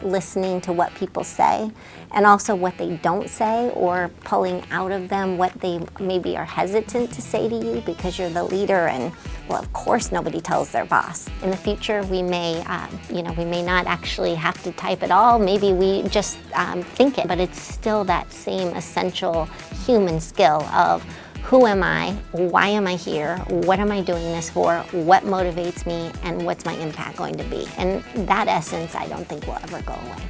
listening to what people say and also what they don't say, or pulling out of them what they maybe are hesitant to say to you because you're the leader, and well, of course nobody tells their boss. In the future, we may not actually have to type it all. Maybe we just think it, but it's still that same essential human skill of who am I, why am I here, what am I doing this for, what motivates me, and what's my impact going to be. And that essence, I don't think will ever go away.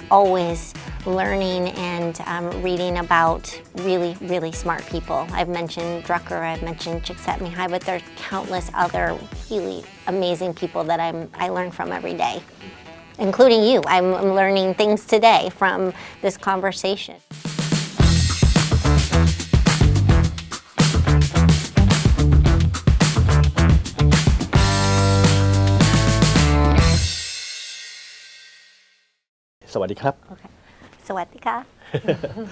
Always learning and reading about really, really smart people. I've mentioned Drucker, I've mentioned Csikszentmihalyi, but there's countless other really amazing people that I learn from every day, including you. I'm learning things today from this conversation. Sawadee Okay. Sawadee.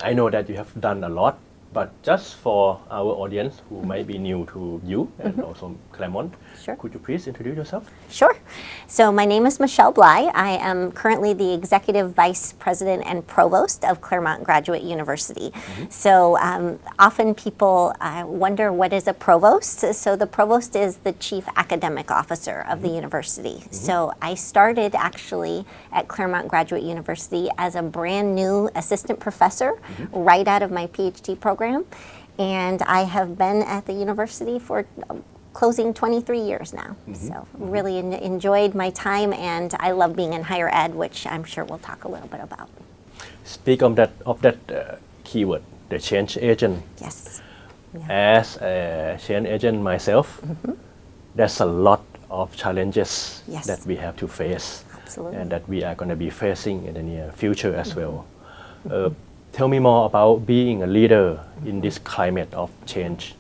I know that you have done a lot, but just for our audience who might be new to you and also Claremont, Sure. Could you please introduce yourself? Sure. So my name is Michelle Bly. I am currently the Executive Vice President and Provost of Claremont Graduate University. So often people wonder, what is a provost? So the provost is the Chief Academic Officer of the university. So I started actually at Claremont Graduate University as a brand new assistant professor right out of my PhD program. And I have been at the university for closing 23 years now. So really enjoyed my time, and I love being in higher ed, which I'm sure we'll talk a little bit about. Speak of that keyword, the change agent. Yes. As a change agent myself, there's a lot of challenges Yes. that we have to face. Absolutely. And that we are going to be facing in the near future as well. Tell me more about being a leader in this climate of change.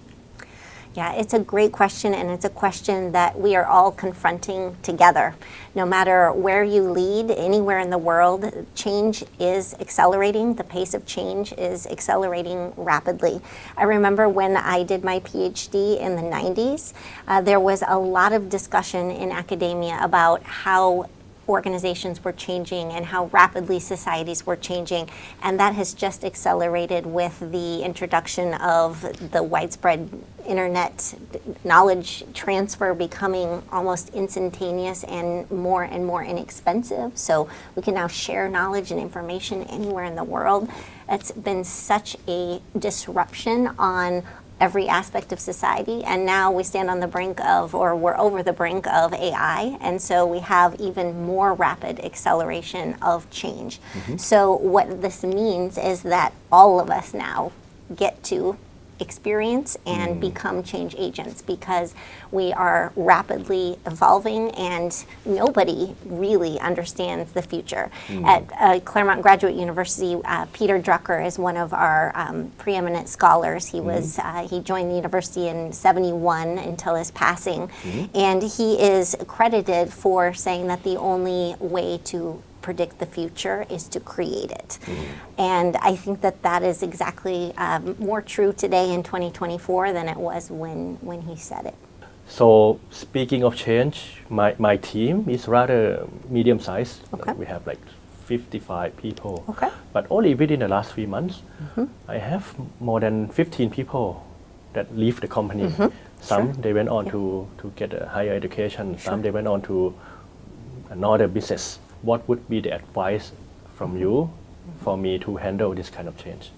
Yeah, it's a great question, and it's a question that we are all confronting together. No matter where you lead, anywhere in the world, change is accelerating. The pace of change is accelerating rapidly. I remember when I did my PhD in the 90s, there was a lot of discussion in academia about how organizations were changing and how rapidly societies were changing, and that has just accelerated with the introduction of the widespread internet, knowledge transfer becoming almost instantaneous and more inexpensive. So we can now share knowledge and information anywhere in the world. It's been such a disruption on every aspect of society, and now we stand on the brink of, or we're over the brink of AI, and so we have even more rapid acceleration of change. So what this means is that all of us now get to experience and become change agents, because we are rapidly evolving and nobody really understands the future. At Claremont Graduate University, Peter Drucker is one of our preeminent scholars. He was he joined the university in '71 until his passing, and he is credited for saying that the only way to predict the future is to create it. And I think that that is exactly more true today in 2024 than it was when he said it. So speaking of change, my team is rather medium sized. Okay. We have like 55 people. Okay. But only within the last 3 months, I have more than 15 people that leave the company. Some they went on to get a higher education. Some they went on to another business. What would be the advice from you for me to handle this kind of change?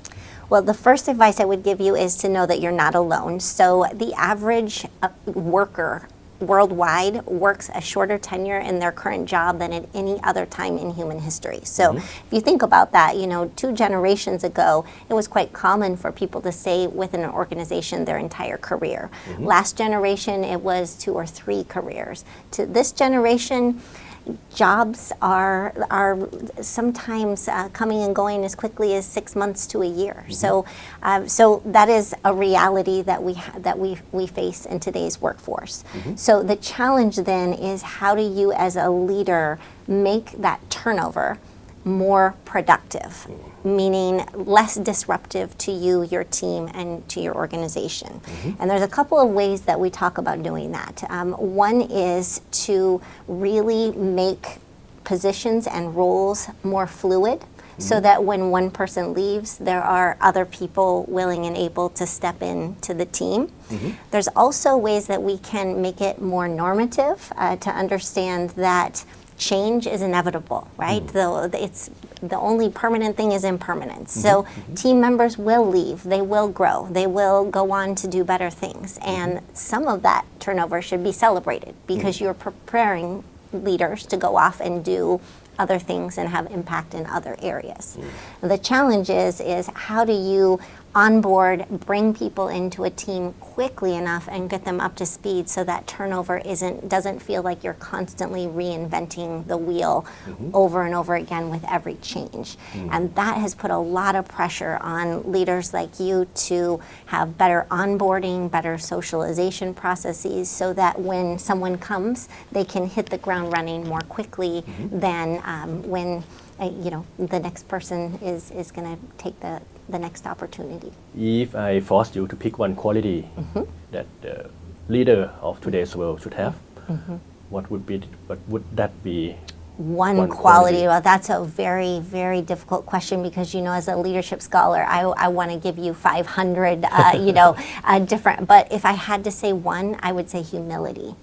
Well, the first advice I would give you is to know that you're not alone. So the average worker worldwide works a shorter tenure in their current job than at any other time in human history. So if you think about that, 2 generations ago, it was quite common for people to stay within an organization their entire career. Last generation, it was 2 or 3 careers. To this generation, jobs are sometimes coming and going as quickly as 6 months to a year. So that is a reality that we face in today's workforce. So the challenge then is, how do you as a leader make that turnover more productive, meaning less disruptive to you, your team, and to your organization. And there's a couple of ways that we talk about doing that. One is to really make positions and roles more fluid so that when one person leaves, there are other people willing and able to step into the team. There's also ways that we can make it more normative to understand that change is inevitable, right? The only permanent thing is impermanence. So team members will leave, they will grow, they will go on to do better things. And some of that turnover should be celebrated because you're preparing leaders to go off and do other things and have impact in other areas. The challenge is how do you onboard, bring people into a team quickly enough and get them up to speed so that turnover doesn't feel like you're constantly reinventing the wheel over and over again with every change. And that has put a lot of pressure on leaders like you to have better onboarding, better socialization processes so that when someone comes, they can hit the ground running more quickly than when the next person is going to take the next opportunity. If I forced you to pick one quality that the leader of today's world should have, what would that be? One quality. Well, that's a very, very difficult question because, as a leadership scholar, I want to give you 500, different. But if I had to say one, I would say humility.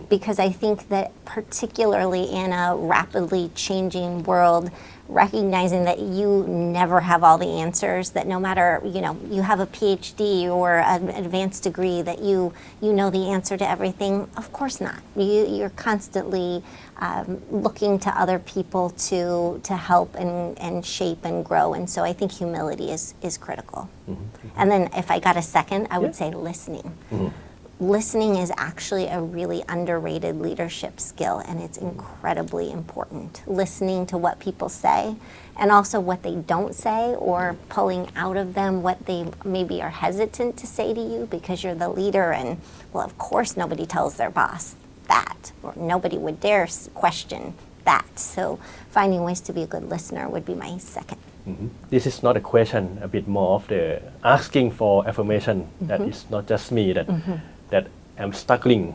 Because I think that particularly in a rapidly changing world, recognizing that you never have all the answers, that no matter, you have a PhD or an advanced degree, that you know the answer to everything. Of course not. You're constantly looking to other people to help and shape and grow. And so I think humility is critical. And then if I got a second, I would say listening. Listening is actually a really underrated leadership skill, and it's incredibly important. Listening to what people say and also what they don't say, or pulling out of them what they maybe are hesitant to say to you because you're the leader, and well, of course nobody tells their boss that, or nobody would dare question that. So finding ways to be a good listener would be my second. This is not a question, a bit more of the asking for affirmation. That is not just me that I'm struggling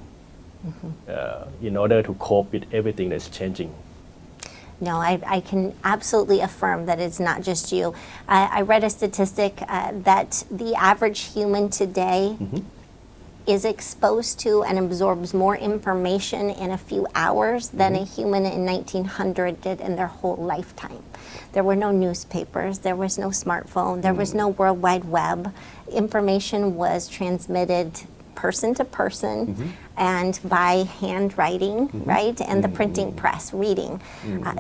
in order to cope with everything that's changing. No, I can absolutely affirm that it's not just you. I read a statistic that the average human today is exposed to and absorbs more information in a few hours than a human in 1900 did in their whole lifetime. There were no newspapers, there was no smartphone, there was no World Wide Web. Information was transmitted person to person and by handwriting, right? And the printing press, reading.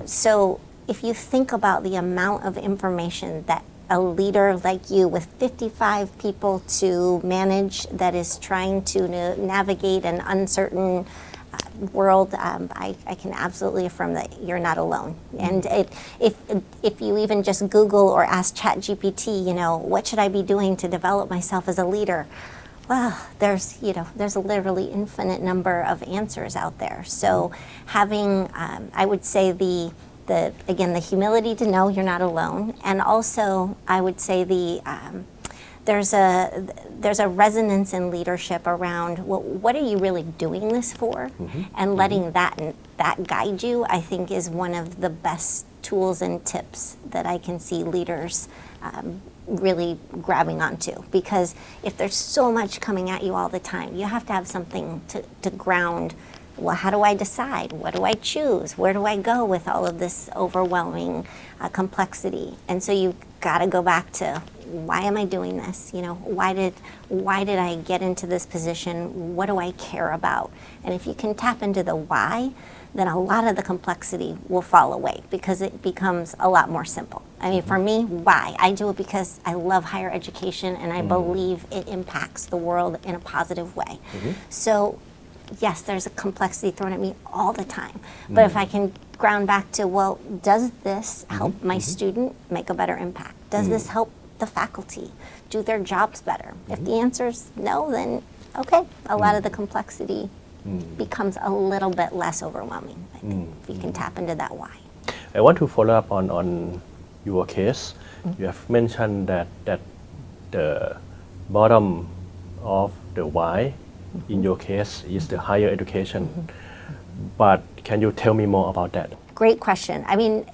So if you think about the amount of information that a leader like you with 55 people to manage that is trying to navigate an uncertain world, I can absolutely affirm that you're not alone. And if you even just Google or ask ChatGPT, what should I be doing to develop myself as a leader? Well, there's a literally infinite number of answers out there. So having, I would say the humility to know you're not alone, and also I would say there's a resonance in leadership around, well, what are you really doing this for? And letting that guide you, I think, is one of the best tools and tips that I can see leaders really grabbing onto. Because if there's so much coming at you all the time, you have to have something to ground. Well, how do I decide? What do I choose? Where do I go with all of this overwhelming complexity? And so you've got to go back to, why am I doing this? Why did I get into this position? What do I care about? And if you can tap into the why, then a lot of the complexity will fall away because it becomes a lot more simple. I mean, for me, why? I do it because I love higher education and I believe it impacts the world in a positive way. So yes, there's a complexity thrown at me all the time. But if I can ground back to, well, does this help my student make a better impact? Does this help the faculty do their jobs better? If the answer is no, then okay, a lot of the complexity becomes a little bit less overwhelming, I think, if you can tap into that why. I want to follow up on your case. You have mentioned that the bottom of the why in your case is the higher education. But can you tell me more about that? great question. I mean,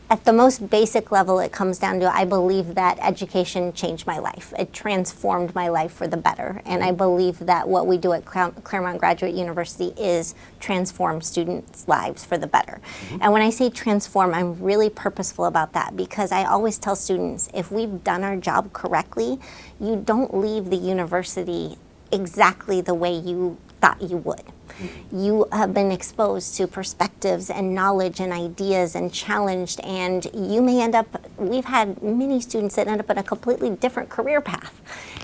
at the most basic level, it comes down to I believe that education changed my life. It transformed my life for the better. And I believe that what we do at Claremont Graduate University is transform students' lives for the better. And when I say transform, I'm really purposeful about that because I always tell students, if we've done our job correctly, you don't leave the university exactly the way you thought you would. You have been exposed to perspectives and knowledge and ideas and challenged, and you may end up, we've had many students that end up in a completely different career path.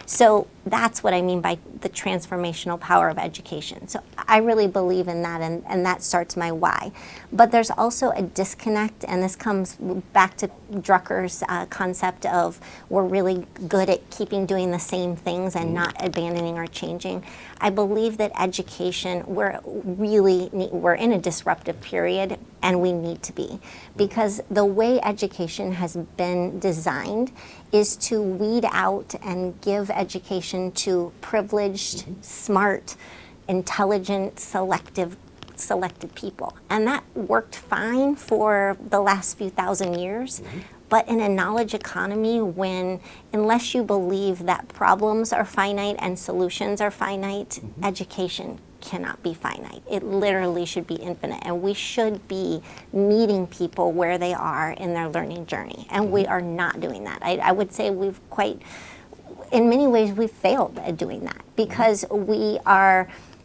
So that's what I mean by the transformational power of education. So I really believe in that, and that starts my why. But there's also a disconnect, and this comes back to Drucker's concept of we're really good at doing the same things and not abandoning or changing. I believe that education, we're in a disruptive period, and we need to be, because the way education has been designed is to weed out and give education to privileged, smart, intelligent, selected people. And that worked fine for the last few thousand years. But in a knowledge economy, unless you believe that problems are finite and solutions are finite, education cannot be finite. It literally should be infinite. And we should be meeting people where they are in their learning journey. And we are not doing that. I would say in many ways, we've failed at doing that because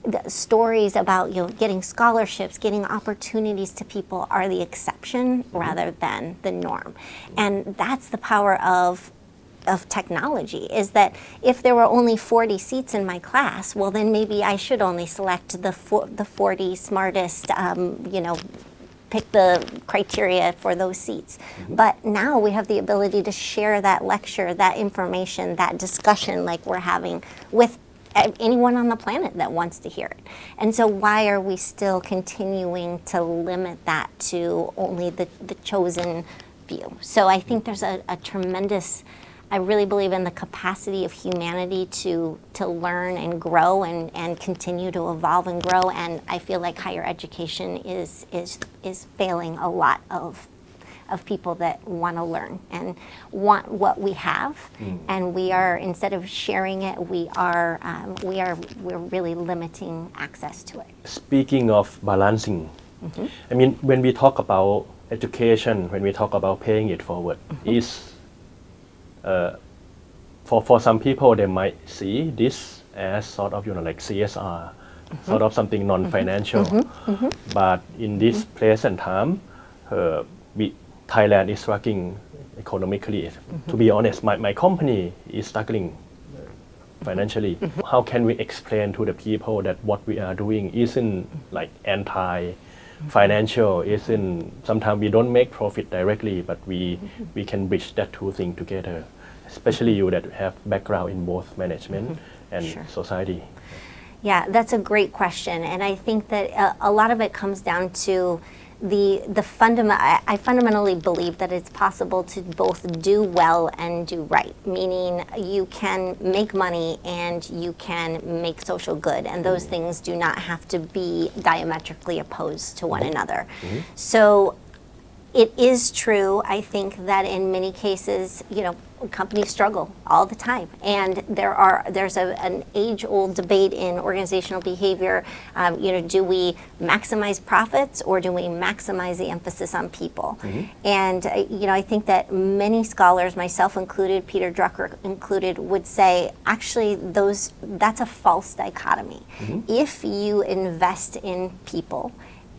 the stories about getting scholarships, getting opportunities to people are the exception rather than the norm. And that's the power of technology, is that if there were only 40 seats in my class, well then maybe I should only select the 40 smartest, pick the criteria for those seats. But now we have the ability to share that lecture, that information, that discussion like we're having with anyone on the planet that wants to hear it. And so why are we still continuing to limit that to only the chosen few? So I think there's a tremendous, I really believe in the capacity of humanity to learn and grow and continue to evolve and grow. And I feel like higher education is failing a lot of people that want to learn and want what we have, and we are, instead of sharing it, we're really limiting access to it. Speaking of balancing, I mean, when we talk about education, when we talk about paying it forward, is for some people they might see this as sort of like CSR, sort of something non-financial, but in this place and time, Thailand is struggling economically. To be honest, my company is struggling financially. How can we explain to the people that what we are doing isn't like anti-financial, sometimes we don't make profit directly, but we can bridge that two things together, especially you that have background in both management and society. Yeah, that's a great question. And I think that a lot of it comes down to I fundamentally believe that it's possible to both do well and do right, meaning you can make money and you can make social good, and those things do not have to be diametrically opposed to one another. So it is true, I think, that in many cases, companies struggle all the time, and there's an age-old debate in organizational behavior. Do we maximize profits or do we maximize the emphasis on people? And I think that many scholars, myself included, Peter Drucker included, would say actually that's a false dichotomy. If you invest in people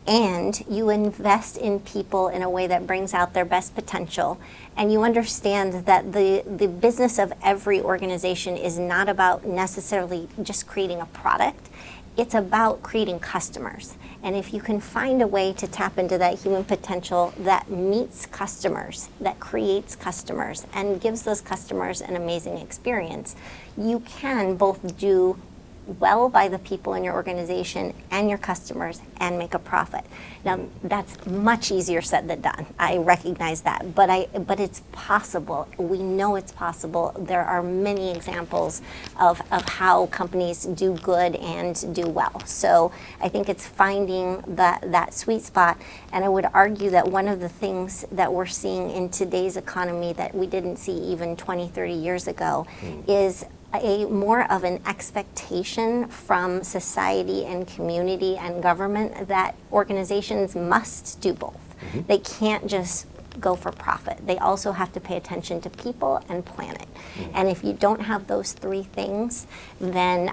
and you invest in people in a way that brings out their best potential, and you understand that the business of every organization is not about necessarily just creating a product, it's about creating customers. And if you can find a way to tap into that human potential that meets customers, that creates customers, and gives those customers an amazing experience, you can both do well by the people in your organization and your customers and make a profit. Now, that's much easier said than done. I recognize that, but it's possible. We know it's possible. There are many examples of how companies do good and do well. So I think it's finding that sweet spot. And I would argue that one of the things that we're seeing in today's economy that we didn't see even 20, 30 years ago is a more of an expectation from society and community and government that organizations must do both. They can't just go for profit. They also have to pay attention to people and planet. And if you don't have those three things, then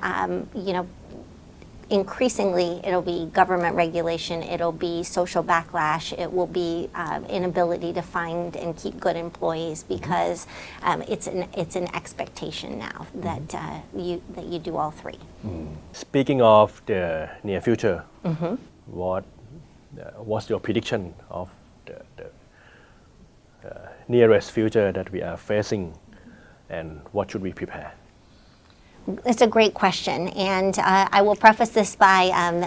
increasingly it'll be government regulation, it'll be social backlash, it will be inability to find and keep good employees because it's an expectation now that you do all three. Speaking of the near future, what's your prediction of the nearest future that we are facing, and what should we prepare? It's a great question, and I will preface this by, I'm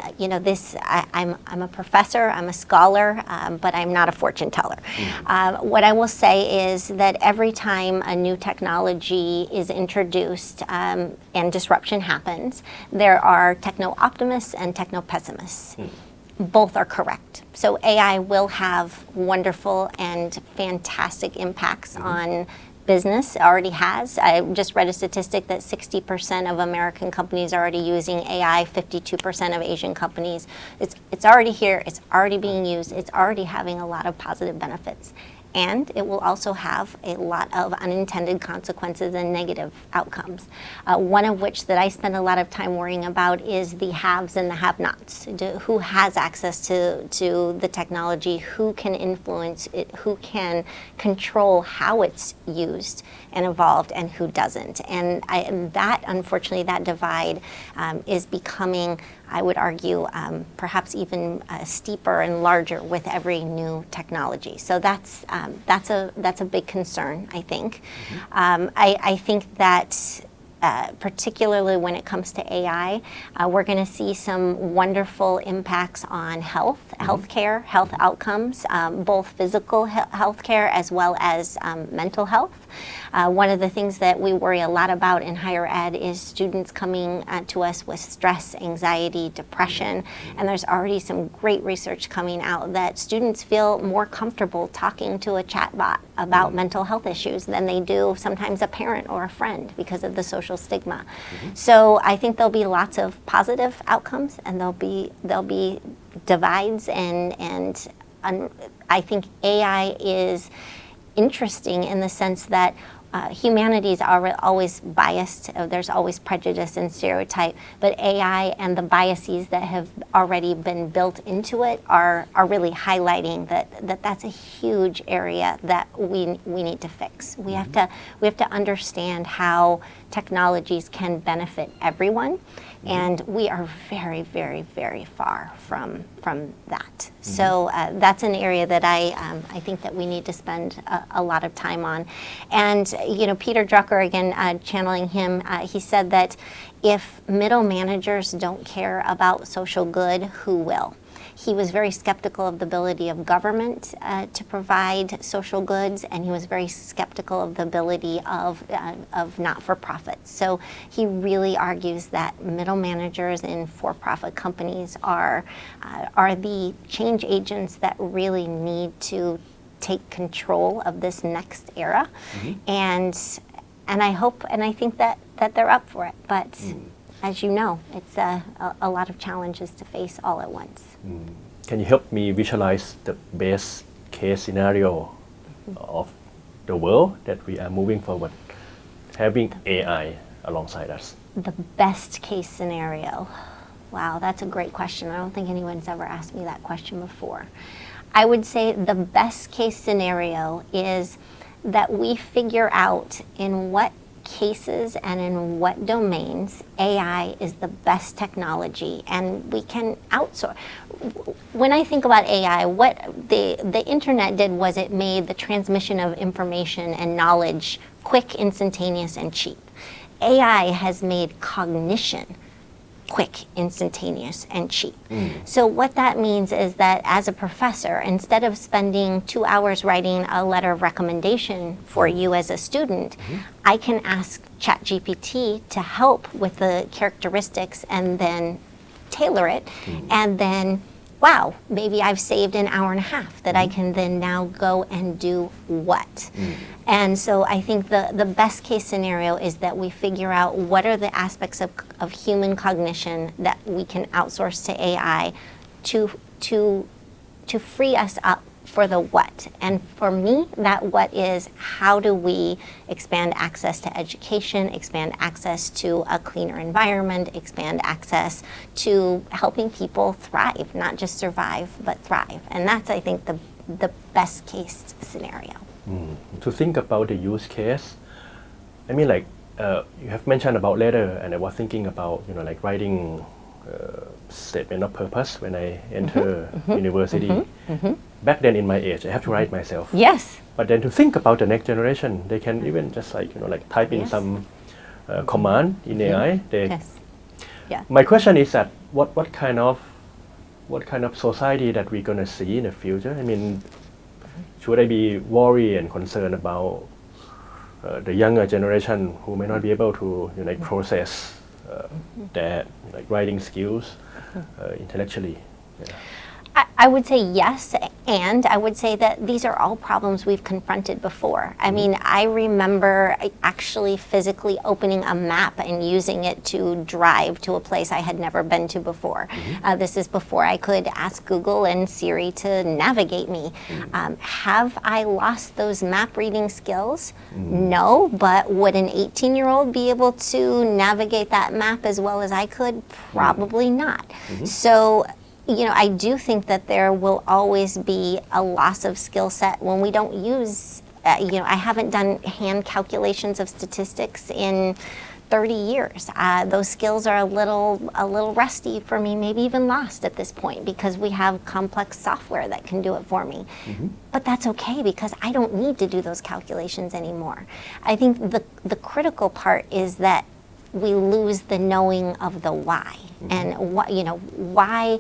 a professor, I'm a scholar, but I'm not a fortune teller. What I will say is that every time a new technology is introduced and disruption happens, there are techno-optimists and techno-pessimists. Both are correct. So AI will have wonderful and fantastic impacts on business. It already has. I just read a statistic that 60% of American companies are already using AI, 52% of Asian companies. It's already here, it's already being used, it's already having a lot of positive benefits. And it will also have a lot of unintended consequences and negative outcomes. One of which that I spend a lot of time worrying about is the haves and the have-nots. Who has access to the technology, who can influence it, who can control how it's used and evolved, and who doesn't. And that, unfortunately, that divide is becoming, I would argue, perhaps even steeper and larger with every new technology. So that's a big concern, I think. I think that particularly when it comes to AI, we're going to see some wonderful impacts on healthcare, health outcomes, both physical healthcare as well as mental health. One of the things that we worry a lot about in higher ed is students coming to us with stress, anxiety, depression, and there's already some great research coming out that students feel more comfortable talking to a chatbot about mental health issues than they do sometimes a parent or a friend because of the social stigma. So I think there'll be lots of positive outcomes, and there'll be divides, and I think AI is interesting in the sense that humanity is always biased. There's always prejudice and stereotype, but AI and the biases that have already been built into it are really highlighting that's a huge area that we need to fix. We have to understand how technologies can benefit everyone, and we are very, very, very far from that. So that's an area that I think that we need to spend a lot of time on. And Peter Drucker, again, channeling him, he said that if middle managers don't care about social good, who will? He was very skeptical of the ability of government to provide social goods, and he was very skeptical of the ability of not-for-profits. So he really argues that middle managers in for-profit companies are the change agents that really need to take control of this next era. And I hope and I think that they're up for it. But as you know, it's a lot of challenges to face all at once. Can you help me visualize the best case scenario of the world that we are moving forward, having AI alongside us? The best case scenario. Wow, that's a great question. I don't think anyone's ever asked me that question before. I would say the best case scenario is that we figure out in what cases and in what domains AI is the best technology, and we can outsource. When I think about AI, what the internet did was it made the transmission of information and knowledge quick, instantaneous, and cheap. AI has made cognition quick, instantaneous, and cheap. So what that means is that as a professor, instead of spending 2 hours writing a letter of recommendation for you as a student, I can ask ChatGPT to help with the characteristics and then tailor it, and then wow, maybe I've saved an hour and a half that I can then now go and do what. And so I think the best case scenario is that we figure out what are the aspects of human cognition that we can outsource to AI to free us up for the what. And for me, that what is how do we expand access to education, expand access to a cleaner environment, expand access to helping people thrive, not just survive, but thrive. And that's, I think, the best case scenario. To think about the use case, I mean, like you have mentioned about letter, and I was thinking about, you know, like writing statement of purpose when I enter university. Back then in my age, I have to write myself. Yes. But then to think about the next generation, they can even just like, you know, like type in some command in AI. Yes. Yeah. My question is that what kind of society that we're gonna see in the future? I mean, should I be worried and concerned about the younger generation who may not be able to, you know, like process their like writing skills intellectually? Yeah. I would say yes, and I would say that these are all problems we've confronted before. I mean, I remember actually physically opening a map and using it to drive to a place I had never been to before. This is before I could ask Google and Siri to navigate me. Have I lost those map reading skills? No, but would an 18-year-old be able to navigate that map as well as I could? Probably not. So, you know, I do think that there will always be a loss of skill set when we don't use, you know, I haven't done hand calculations of statistics in 30 years. Those skills are a little rusty for me, maybe even lost at this point, because we have complex software that can do it for me. But that's okay, because I don't need to do those calculations anymore. I think the critical part is that we lose the knowing of the why. And what, you know, why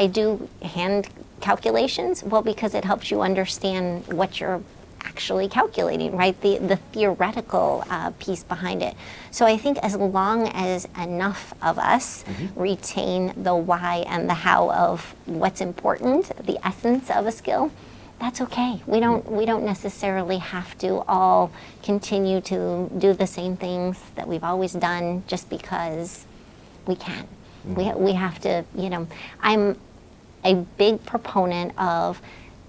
do hand calculations? Well, because it helps you understand what you're actually calculating, right? The theoretical piece behind it. So I think as long as enough of us retain the why and the how of what's important, the essence of a skill, that's okay. We don't necessarily have to all continue to do the same things that we've always done just because we can. We have to, you know, I'm a big proponent of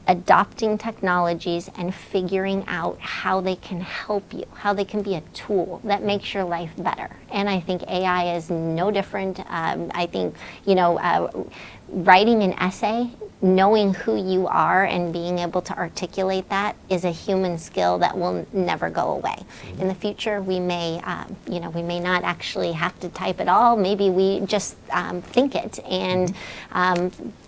adopting technologies and figuring out how they can help you, how they can be a tool that makes your life better. And I think AI is no different. I think, you know, writing an essay, knowing who you are and being able to articulate that is a human skill that will never go away. In the future, we may, you know, we may not actually have to type it all. Maybe we just think it and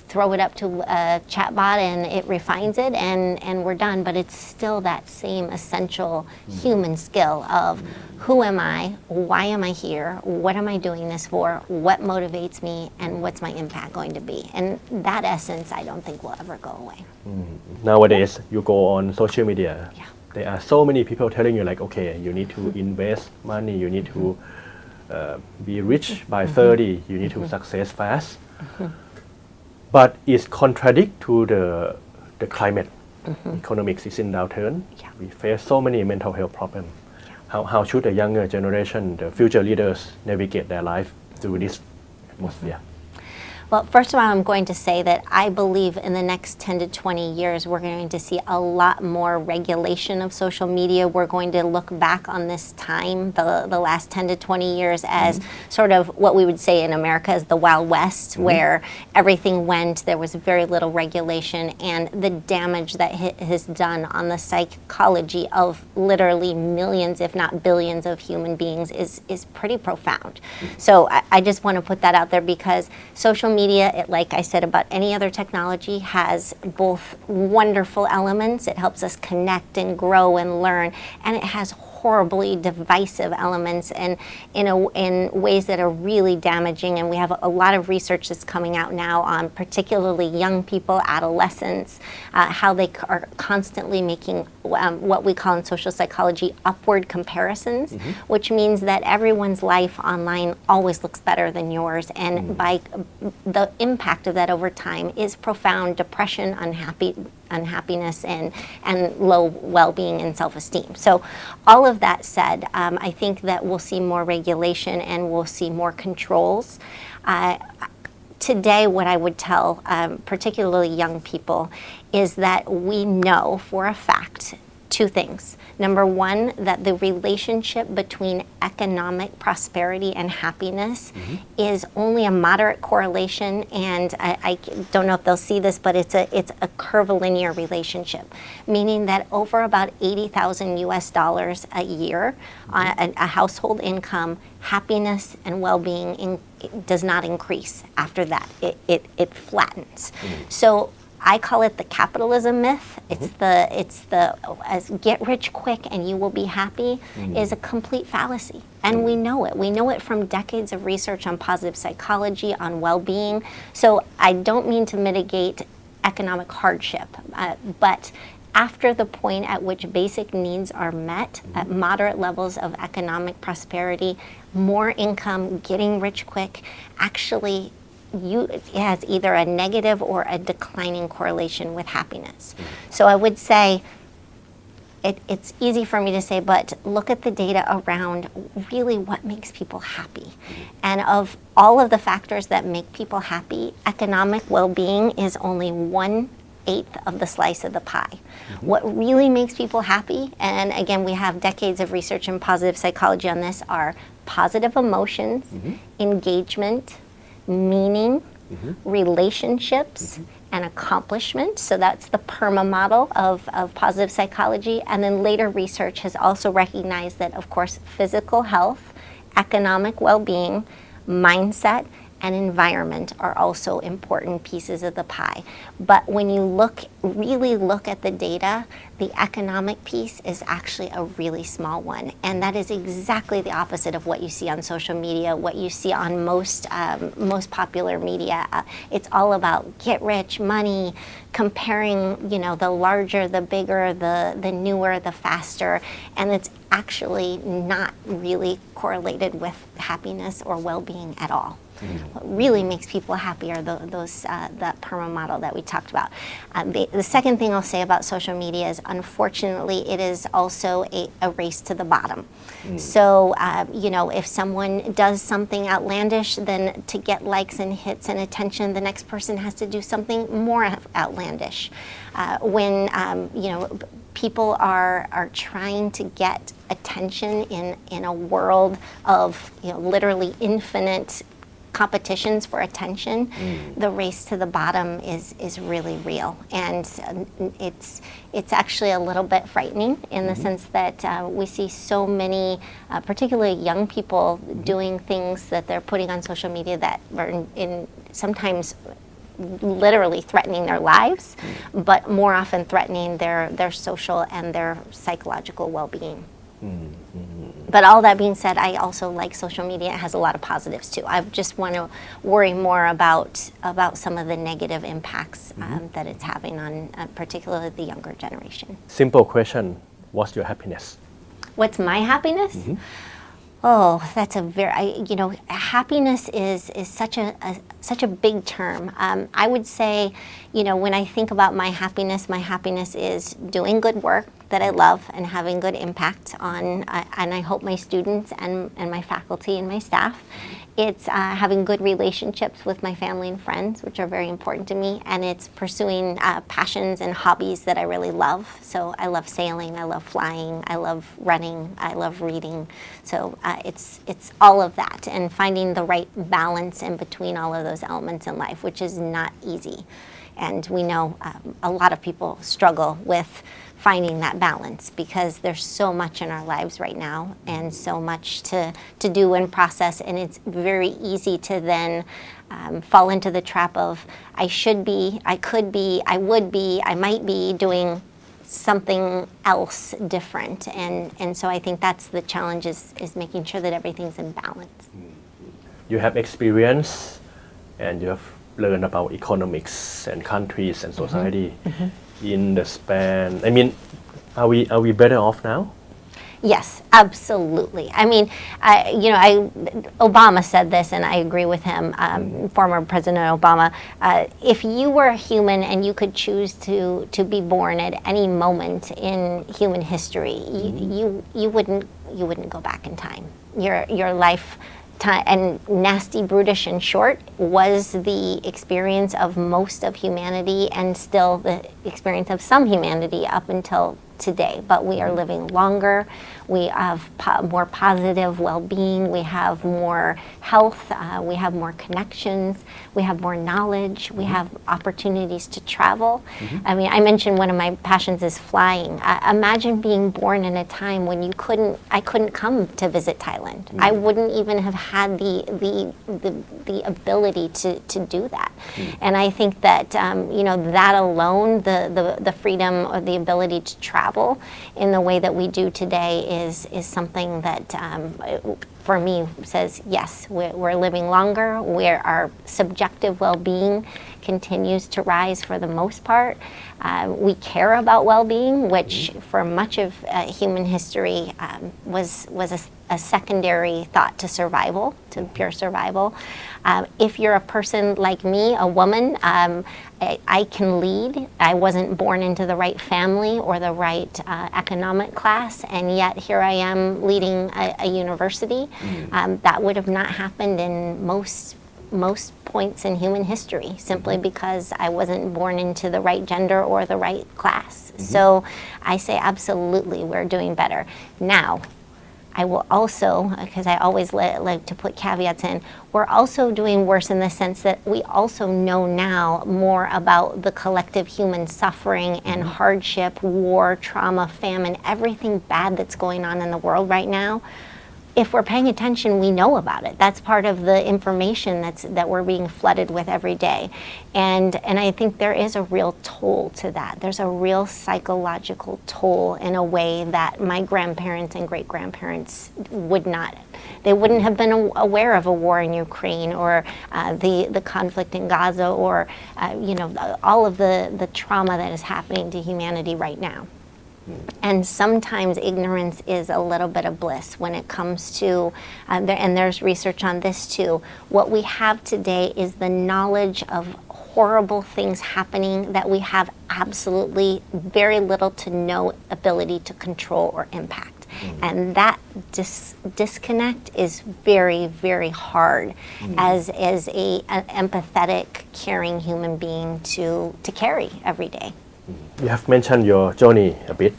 throw it up to a chatbot and it refines it and we're done. But it's still that same essential human skill of who am I, why am I here, what am I doing this for, what motivates me, and what's my impact going to be. And that essence, I don't think will ever go away. Nowadays, you go on social media. Yeah. There are so many people telling you like, okay, you need to invest money, you need to be rich by 30, you need to success fast. But it's contradict to the climate. Economics is in downturn. Yeah. We face so many mental health problems. How should the younger generation, the future leaders, navigate their life through this atmosphere? Well, first of all, I'm going to say that I believe in the next 10 to 20 years, we're going to see a lot more regulation of social media. We're going to look back on this time, the last 10 to 20 years, as sort of what we would say in America as the Wild West, where everything went, there was very little regulation, and the damage that it has done on the psychology of literally millions, if not billions of human beings is pretty profound. So I just want to put that out there, because social media, like I said about any other technology, has both wonderful elements. It helps us connect and grow and learn, and it has horribly divisive elements and in ways that are really damaging. And we have a lot of research that's coming out now on particularly young people, adolescents, how they are constantly making what we call in social psychology upward comparisons, which means that everyone's life online always looks better than yours. And by the impact of that over time is profound depression, unhappiness, and low well-being and self-esteem. So all of that said, I think that we'll see more regulation and we'll see more controls. Today, what I would tell particularly young people is that we know for a fact two things. Number one, that the relationship between economic prosperity and happiness is only a moderate correlation, and I don't know if they'll see this, but it's a curvilinear relationship, meaning that over about $80,000 US a year, a household income, happiness and well-being does not increase after that. It flattens. So I call it the capitalism myth. It's the as get rich quick and you will be happy is a complete fallacy. And we know it. We know it from decades of research on positive psychology, on well-being. So I don't mean to mitigate economic hardship, but after the point at which basic needs are met, at moderate levels of economic prosperity, more income, getting rich quick, actually it has either a negative or a declining correlation with happiness. So I would say it's easy for me to say, but look at the data around really what makes people happy. And of all of the factors that make people happy, economic well-being is only 1/8 of the slice of the pie. What really makes people happy, and again, we have decades of research in positive psychology on this, are positive emotions, engagement, meaning, relationships, and accomplishment. So that's the PERMA model of positive psychology. And then later research has also recognized that, of course, physical health, economic well-being, mindset, and environment are also important pieces of the pie. But when you really look at the data, the economic piece is actually a really small one. And that is exactly the opposite of what you see on social media, what you see on most popular media. It's all about get rich, money, comparing, the larger, the bigger, the newer, the faster. And it's actually not really correlated with happiness or well-being at all. What really makes people happy are that PERMA model that we talked about. The second thing I'll say about social media is, unfortunately, it is also a race to the bottom. So, if someone does something outlandish, then to get likes and hits and attention, the next person has to do something more outlandish. When people are trying to get attention in a world of literally infinite competitions for attention, the race to the bottom is really real, and it's actually a little bit frightening in the sense that we see so many, particularly young people, doing things that they're putting on social media that are in sometimes literally threatening their lives, but more often threatening their social and their psychological well-being. But all that being said, I also like social media. It has a lot of positives too. I just want to worry more about some of the negative impacts that it's having on particularly the younger generation. Simple question, what's your happiness? What's my happiness? Oh, that's happiness is such a big term. I would say, when I think about my happiness is doing good work that I love and having good impact on, and I hope my students and my faculty and my staff. It's having good relationships with my family and friends, which are very important to me, and it's pursuing passions and hobbies that I really love. So I love sailing, I love flying, I love running, I love reading. So it's all of that, and finding the right balance in between all of those elements in life, which is not easy. And we know a lot of people struggle with finding that balance because there's so much in our lives right now and so much to do and process, and it's very easy to then fall into the trap of I should be, I could be, I would be, I might be doing something else different. And so I think that's the challenge is making sure that everything's in balance. You have experience and you have learned about economics and countries and society in the span. I mean, are we better off now? Yes, absolutely. I mean, Obama said this, and I agree with him, former President Obama. If you were a human and you could choose to be born at any moment in human history, you wouldn't go back in time. Your life and nasty, brutish, and short was the experience of most of humanity, and still the experience of some humanity up until today. But we are living longer. We have more positive well-being. We have more health. We have more connections. We have more knowledge. We have opportunities to travel. I mean, I mentioned one of my passions is flying. Imagine being born in a time when I couldn't come to visit Thailand. I wouldn't even have had the ability to do that. And I think that that alone, the freedom or the ability to travel in the way that we do today is something that for me says yes, we're living longer, where our subjective well-being continues to rise for the most part. We care about well-being, which for much of human history was a secondary thought to survival, to pure survival. If you're a person like me, a woman, I can lead. I wasn't born into the right family or the right economic class, and yet here I am leading a university. That would have not happened in most points in human history, simply because I wasn't born into the right gender or the right class. So I say absolutely we're doing better. Now, I will also, because I always like to put caveats in, we're also doing worse in the sense that we also know now more about the collective human suffering and hardship, war, trauma, famine, everything bad that's going on in the world right now. If we're paying attention, we know about it. That's part of the information that we're being flooded with every day. And I think there is a real toll to that. There's a real psychological toll in a way that my grandparents and great-grandparents would not. They wouldn't have been aware of a war in Ukraine or the conflict in Gaza or all of the trauma that is happening to humanity right now. And sometimes ignorance is a little bit of bliss when it comes to, and there's research on this too, what we have today is the knowledge of horrible things happening that we have absolutely very little to no ability to control or impact. And that disconnect is very, very hard as an empathetic, caring human being to carry every day. You have mentioned your journey a bit,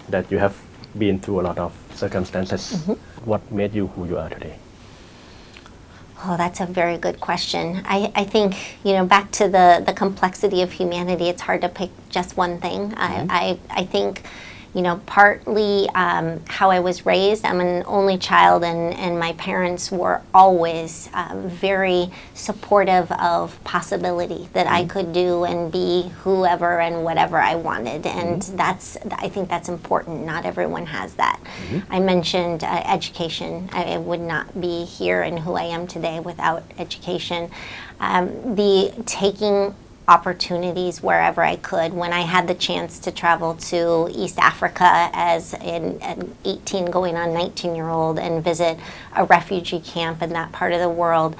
that you have been through a lot of circumstances. What made you who you are today? Oh, that's a very good question. I think, back to the complexity of humanity, it's hard to pick just one thing. I think, partly how I was raised. I'm an only child, and my parents were always very supportive of possibility that I could do and be whoever and whatever I wanted. And I think that's important. Not everyone has that. I mentioned education. I would not be here and who I am today without education. The taking opportunities wherever I could. When I had the chance to travel to East Africa as an 18 going on 19-year-old and visit a refugee camp in that part of the world,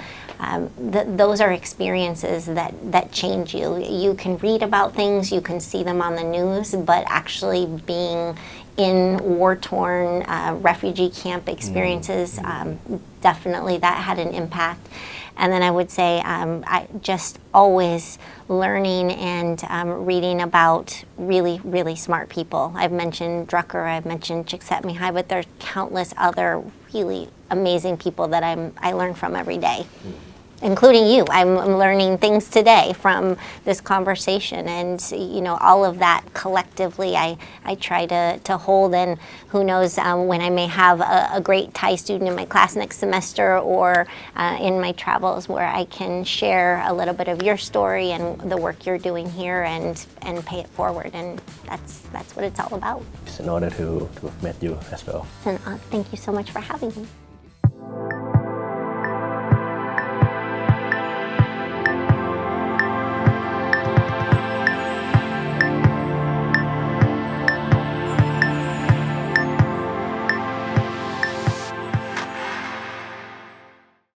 those are experiences that change you. You can read about things, you can see them on the news, but actually being in war-torn refugee camp experiences, definitely that had an impact. And then I would say I just always learning and reading about really, really smart people. I've mentioned Drucker, I've mentioned Csikszentmihalyi, but there's countless other really amazing people that I learn from every day. including you. I'm learning things today from this conversation, and all of that collectively I try to hold, and who knows when I may have a great Thai student in my class next semester, or in my travels, where I can share a little bit of your story and the work you're doing here and pay it forward, and that's what it's all about. It's an honor to have met you as well. And thank you so much for having me.